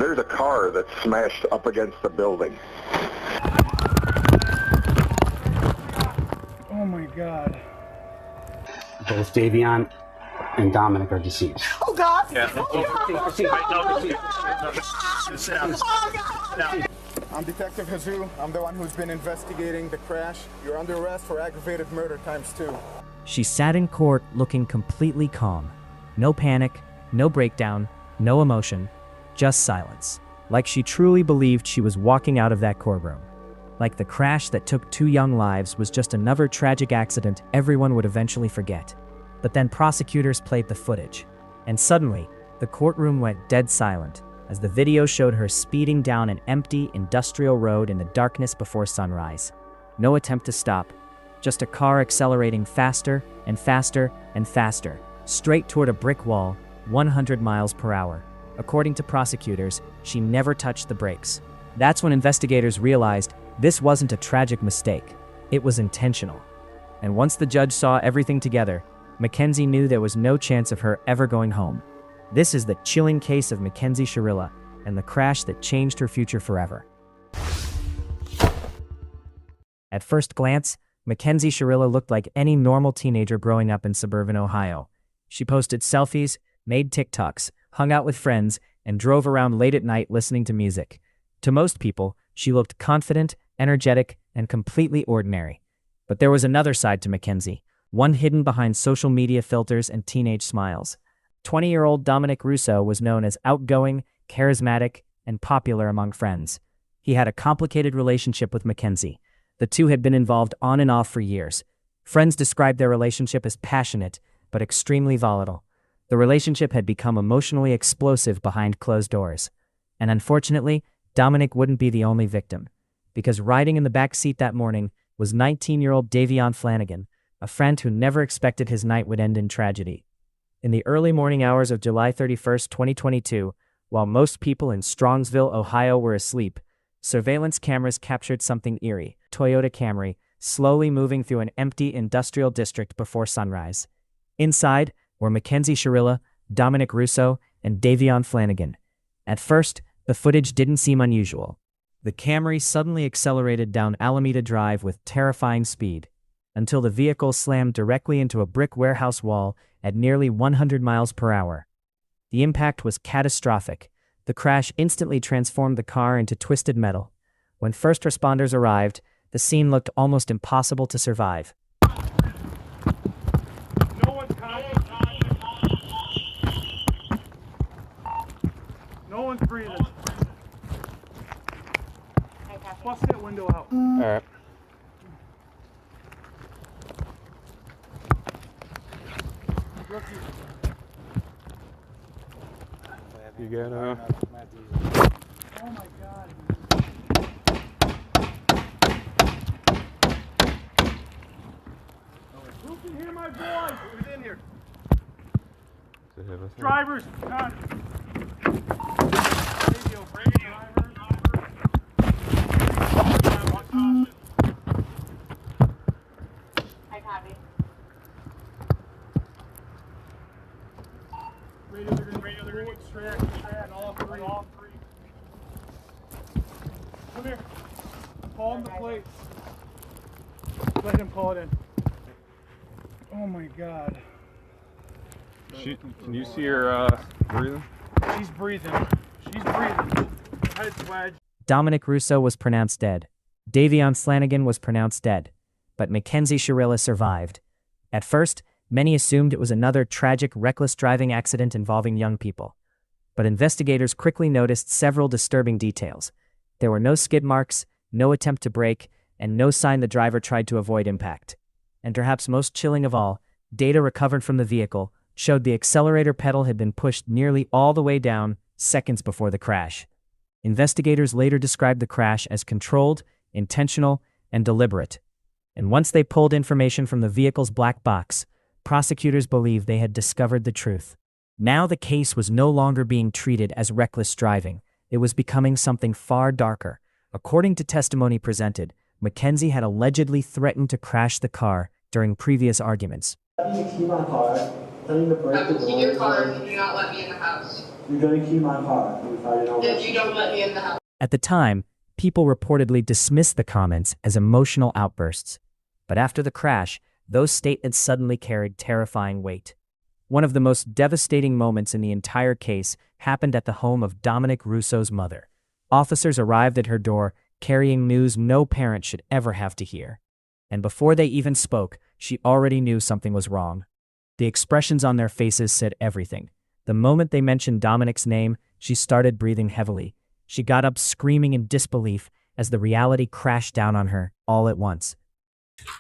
There's a car that's smashed up against the building. Oh my God. Both Davion and Dominic are deceased. Oh God! Yeah. I'm Detective Jesus. I'm the one who's been investigating the crash. You're under arrest for aggravated murder ×2. She sat in court looking completely calm. No panic, no breakdown, no emotion, just silence. Like she truly believed she was walking out of that courtroom. Like the crash that took 2 young lives was just another tragic accident everyone would eventually forget. But then prosecutors played the footage. And suddenly, the courtroom went dead silent as the video showed her speeding down an empty industrial road in the darkness before sunrise. No attempt to stop, just a car accelerating faster and faster and faster, straight toward a brick wall, 100 miles per hour. According to prosecutors, she never touched the brakes. That's when investigators realized this wasn't a tragic mistake. It was intentional. And once the judge saw everything together, Mackenzie knew there was no chance of her ever going home. This is the chilling case of Mackenzie Shirilla and the crash that changed her future forever. At first glance, Mackenzie Shirilla looked like any normal teenager growing up in suburban Ohio. She posted selfies, made TikToks, hung out with friends, and drove around late at night listening to music. To most people, she looked confident, energetic, and completely ordinary. But there was another side to Mackenzie, one hidden behind social media filters and teenage smiles. 20-year-old Dominic Russo was known as outgoing, charismatic, and popular among friends. He had a complicated relationship with Mackenzie. The two had been involved on and off for years. Friends described their relationship as passionate, but extremely volatile. The relationship had become emotionally explosive behind closed doors. And unfortunately, Dominic wouldn't be the only victim. Because riding in the back seat that morning was 19-year-old Davion Flanagan, a friend who never expected his night would end in tragedy. In the early morning hours of July 31, 2022, while most people in Strongsville, Ohio were asleep, surveillance cameras captured something eerie: Toyota Camry, slowly moving through an empty industrial district before sunrise. Inside were Mackenzie Shirilla, Dominic Russo, and Davion Flanagan. At first, the footage didn't seem unusual. The Camry suddenly accelerated down Alameda Drive with terrifying speed, until the vehicle slammed directly into a brick warehouse wall at nearly 100 miles per hour. The impact was catastrophic. The crash instantly transformed the car into twisted metal. When first responders arrived, the scene looked almost impossible to survive. No one's coming. No one's breathing. Bust that window out. All right. You got Oh my God. Who can hear my voice? Who's in here? Drivers, God. Radio. I copy. Radio, straight, all three. Come here. Call him the plates. Let him call it in. Oh my God. Can you see her breathing? She's breathing. Head's wedged. Dominic Russo was pronounced dead. Davion Flanagan was pronounced dead. But Mackenzie Shirilla survived. At first, many assumed it was another tragic, reckless driving accident involving young people. But investigators quickly noticed several disturbing details. There were no skid marks, no attempt to brake, and no sign the driver tried to avoid impact. And perhaps most chilling of all, data recovered from the vehicle showed the accelerator pedal had been pushed nearly all the way down seconds before the crash. Investigators later described the crash as controlled, intentional, and deliberate. And once they pulled information from the vehicle's black box, prosecutors believed they had discovered the truth. Now the case was no longer being treated as reckless driving. It was becoming something far darker. According to testimony presented, Mackenzie had allegedly threatened to crash the car during previous arguments. I will keep my car. Tell me to break the door. Keep your car if you do not let me in the house. You're gonna keep my car if I don't. If you don't let me in the house. At the time, people reportedly dismissed the comments as emotional outbursts. But after the crash, those statements suddenly carried terrifying weight. One of the most devastating moments in the entire case happened at the home of Dominic Russo's mother. Officers arrived at her door, carrying news no parent should ever have to hear. And before they even spoke, she already knew something was wrong. The expressions on their faces said everything. The moment they mentioned Dominic's name, she started breathing heavily. She got up screaming in disbelief as the reality crashed down on her all at once.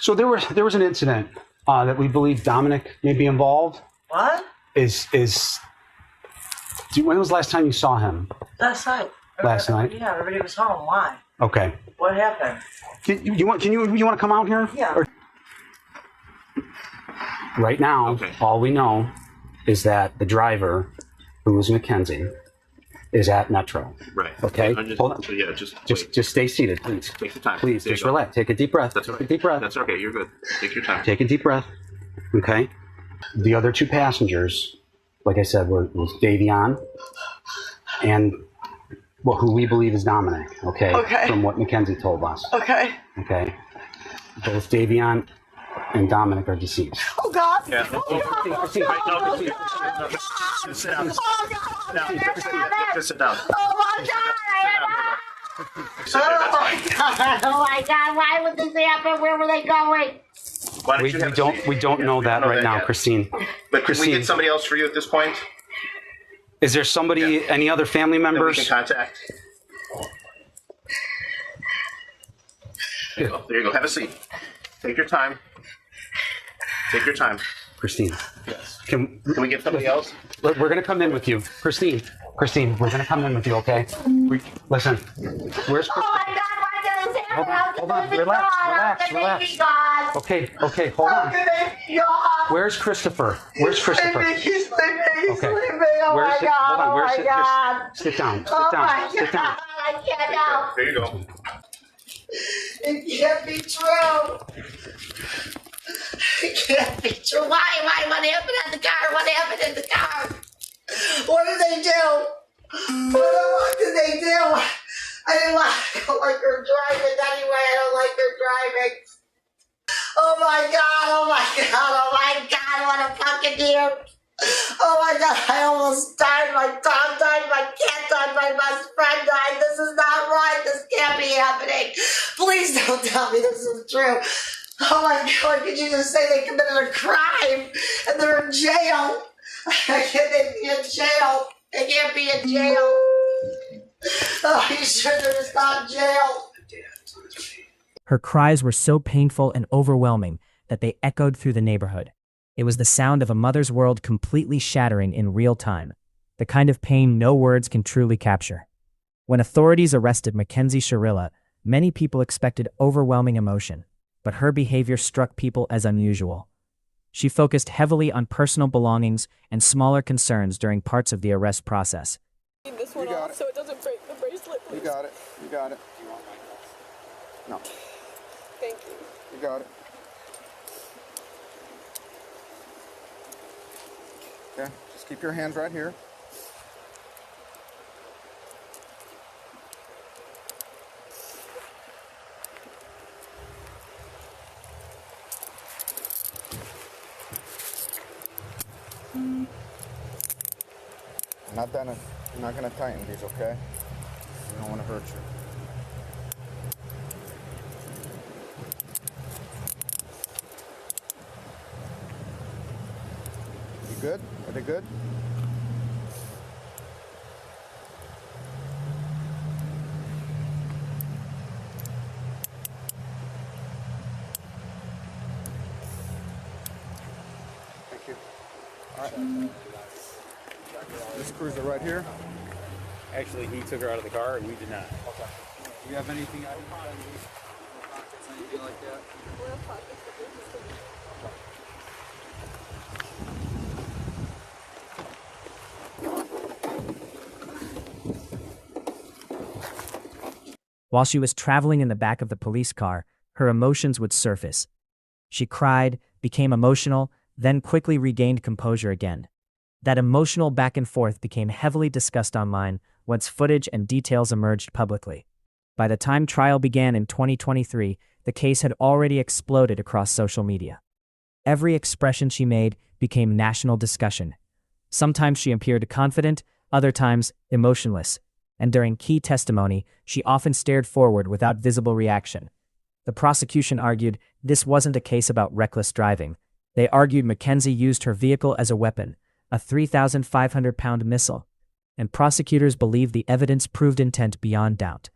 So there was an incident that we believe Dominic may be involved. What? When was the last time you saw him? Last night. Last night? Yeah, everybody was home. Why? Okay. What happened? You want to come out here? Yeah. Right now, Okay. all we know is that the driver, who was Mackenzie, is at Metro. Right. Okay. Hold on. So yeah, Just stay seated, please. take your time. Please, There you just go. relax. Take a deep breath. That's Take okay. a deep breath. That's okay. You're good. Take your time. Take a deep breath. Okay. The other two passengers, like I said, was Davion and who we believe is Dominic. Okay. Okay. From what Mackenzie told us. Okay. Okay. Both Davion and Dominic are deceased. Oh, God. Yeah. Christine, Right, no, Oh, Christine, God. Christine, sit down. Oh, God. Now, just sit down. Oh, my God. Sit there, that's fine. Oh my God, why would this happen? Where were they going? Why don't We you have a don't seat? we don't Yeah, know we that don't right now, yet. Christine. But can we Christine. get somebody else for you at this point Is there somebody, any other family that we members? can contact? There you go. There you go. Have a seat. Take your time. Take your time. Christine, Yes. can Can we get somebody else? we're going to come in with you, Christine, we're going to come in with you, okay? Listen, where's Oh my God, why did this happen? Hold on, relax. Okay, hold on. Where's Christopher? He's sleeping. He's Okay. sleeping. Oh, Where's my it? God. Hold on. Oh, Where's my it? God. Just sit down. Oh, my Sit down. I can't help. There you go. It can't be true. It can't be true. Why? What happened at the car? What happened in the car? What did they do? What did they do? I don't like her driving anyway. I don't like her driving. Oh my God, oh my God, oh my God, what a fucking deer. Oh my God, I almost died. My dog died, my cat died, my best friend died. This is not right. This can't be happening. Please don't tell me this is true. Oh my God, could you just say they committed a crime and they're in jail? Can they be in jail? They can't be in jail. Oh, you sure they're just not in jail? Her cries were so painful and overwhelming that they echoed through the neighborhood. It was the sound of a mother's world completely shattering in real time, the kind of pain no words can truly capture. When authorities arrested Mackenzie Shirilla, many people expected overwhelming emotion, but her behavior struck people as unusual. She focused heavily on personal belongings and smaller concerns during parts of the arrest process. This one off so it doesn't break the bracelet, please. You got it. You got it. No. Thank you. You got it. Okay, just keep your hands right here. I'm not gonna tighten these, okay? I don't want to hurt you. You good? Are they good? Thank you. All right. This cruiser right here. Actually, he took her out of the car and we did not. Okay. Do you have anything out of anything like that? While she was traveling in the back of the police car, her emotions would surface. She cried, became emotional, then quickly regained composure again. That emotional back and forth became heavily discussed online once footage and details emerged publicly. By the time trial began in 2023, the case had already exploded across social media. Every expression she made became national discussion. Sometimes she appeared confident, other times emotionless, and during key testimony, she often stared forward without visible reaction. The prosecution argued this wasn't a case about reckless driving. They argued Mackenzie used her vehicle as a weapon, a 3,500-pound missile, and prosecutors believed the evidence proved intent beyond doubt.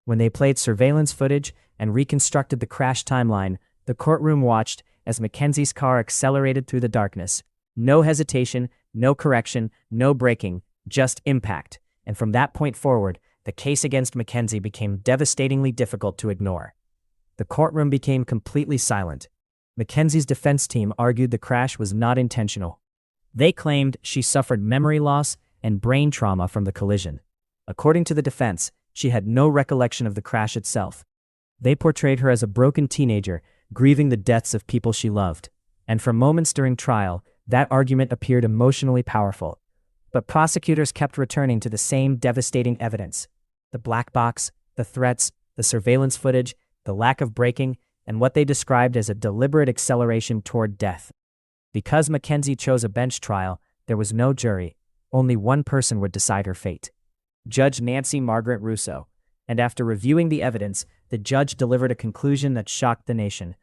When they played surveillance footage and reconstructed the crash timeline, the courtroom watched as Mackenzie's car accelerated through the darkness. No hesitation, no correction, no braking, just impact. And from that point forward, the case against Mackenzie became devastatingly difficult to ignore. The courtroom became completely silent. Mackenzie's defense team argued the crash was not intentional. They claimed she suffered memory loss and brain trauma from the collision. According to the defense, she had no recollection of the crash itself. They portrayed her as a broken teenager, grieving the deaths of people she loved. And for moments during trial, that argument appeared emotionally powerful. But prosecutors kept returning to the same devastating evidence: the black box, the threats, the surveillance footage, the lack of braking, and what they described as a deliberate acceleration toward death. Because Mackenzie chose a bench trial, there was no jury. Only one person would decide her fate: Judge Nancy Margaret Russo. And after reviewing the evidence, the judge delivered a conclusion that shocked the nation: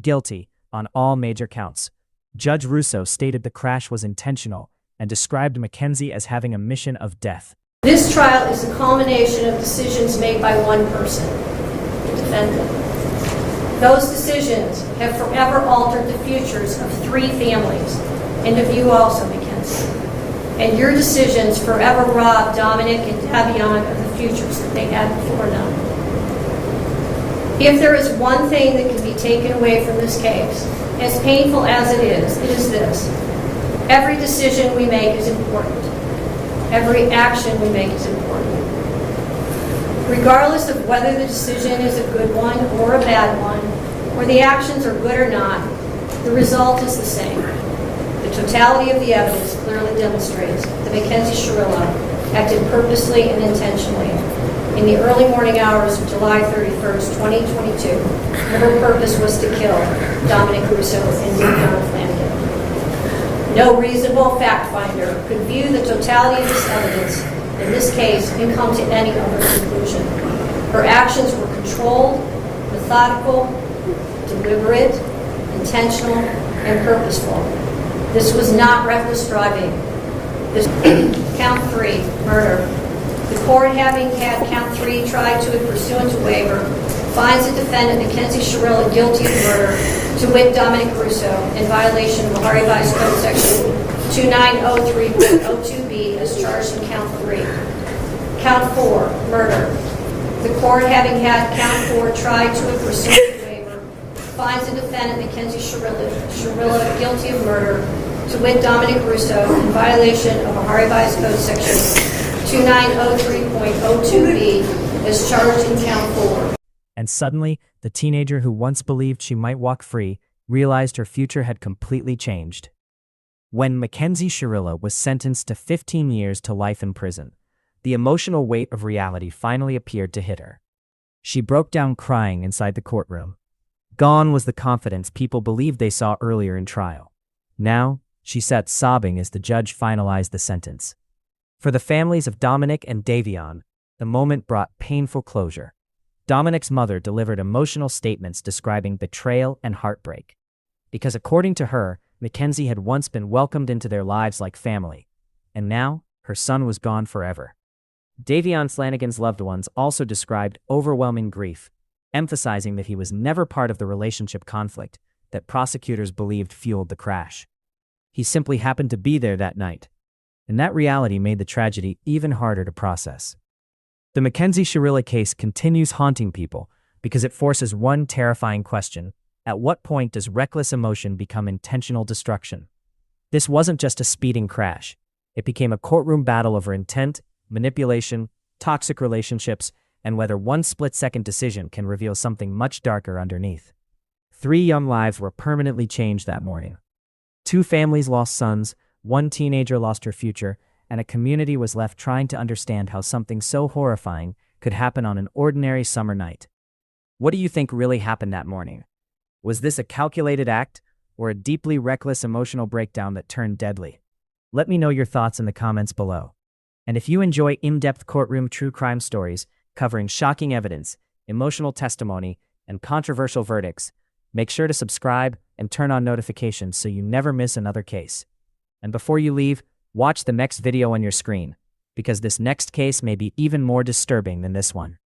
guilty on all major counts. Judge Russo stated the crash was intentional and described Mackenzie as having a mission of death. This trial is a culmination of decisions made by one person, the defendant. Those decisions have forever altered the futures of 3 families, and of you also, Mackenzie. And your decisions forever robbed Dominic and Davion of the futures that they had before them. If there is one thing that can be taken away from this case, as painful as it is this: every decision we make is important. Every action we make is important. Regardless of whether the decision is a good one or a bad one, or the actions are good or not, the result is the same. The totality of the evidence clearly demonstrates that Mackenzie Shirilla acted purposely and intentionally in the early morning hours of July 31st, 2022, and her purpose was to kill Dominic Russo and Davion Flanagan. No reasonable fact finder could view the totality of this evidence in this case and come to any other conclusion. Her actions were controlled, methodical, deliberate, intentional, and purposeful. This was not reckless driving. This count 3, murder. The court, having had count 3 tried to it pursuant to waiver, finds the defendant Mackenzie Shirilla guilty of murder, to wit Dominic Russo, in violation of Ohio Revised Code Section 2903.02b as charged in count 3. Count 4, murder. The court, having had count 4 tried to it pursuant to waiver, finds the defendant Mackenzie Shirilla guilty of murder, to wit Dominic Russo, in violation of Ohio Revised Code Section 2903.02b as charged in count 4. And suddenly, the teenager who once believed she might walk free realized her future had completely changed. When Mackenzie Shirilla was sentenced to 15 years to life in prison, the emotional weight of reality finally appeared to hit her. She broke down crying inside the courtroom. Gone was the confidence people believed they saw earlier in trial. Now, she sat sobbing as the judge finalized the sentence. For the families of Dominic and Davion, the moment brought painful closure. Dominic's mother delivered emotional statements describing betrayal and heartbreak. Because according to her, Mackenzie had once been welcomed into their lives like family, and now her son was gone forever. Davion Flanagan's loved ones also described overwhelming grief, emphasizing that he was never part of the relationship conflict that prosecutors believed fueled the crash. He simply happened to be there that night, and that reality made the tragedy even harder to process. The Mackenzie Shirilla case continues haunting people because it forces one terrifying question: at what point does reckless emotion become intentional destruction? This wasn't just a speeding crash. It became a courtroom battle over intent, manipulation, toxic relationships, and whether one split-second decision can reveal something much darker underneath. 3 young lives were permanently changed that morning. 2 families lost sons, One teenager lost her future, and a community was left trying to understand how something so horrifying could happen on an ordinary summer night. What do you think really happened that morning? Was this a calculated act, or a deeply reckless emotional breakdown that turned deadly? Let me know your thoughts in the comments below. And if you enjoy in-depth courtroom true crime stories covering shocking evidence, emotional testimony, and controversial verdicts, make sure to subscribe and turn on notifications so you never miss another case. And before you leave, watch the next video on your screen, because this next case may be even more disturbing than this one.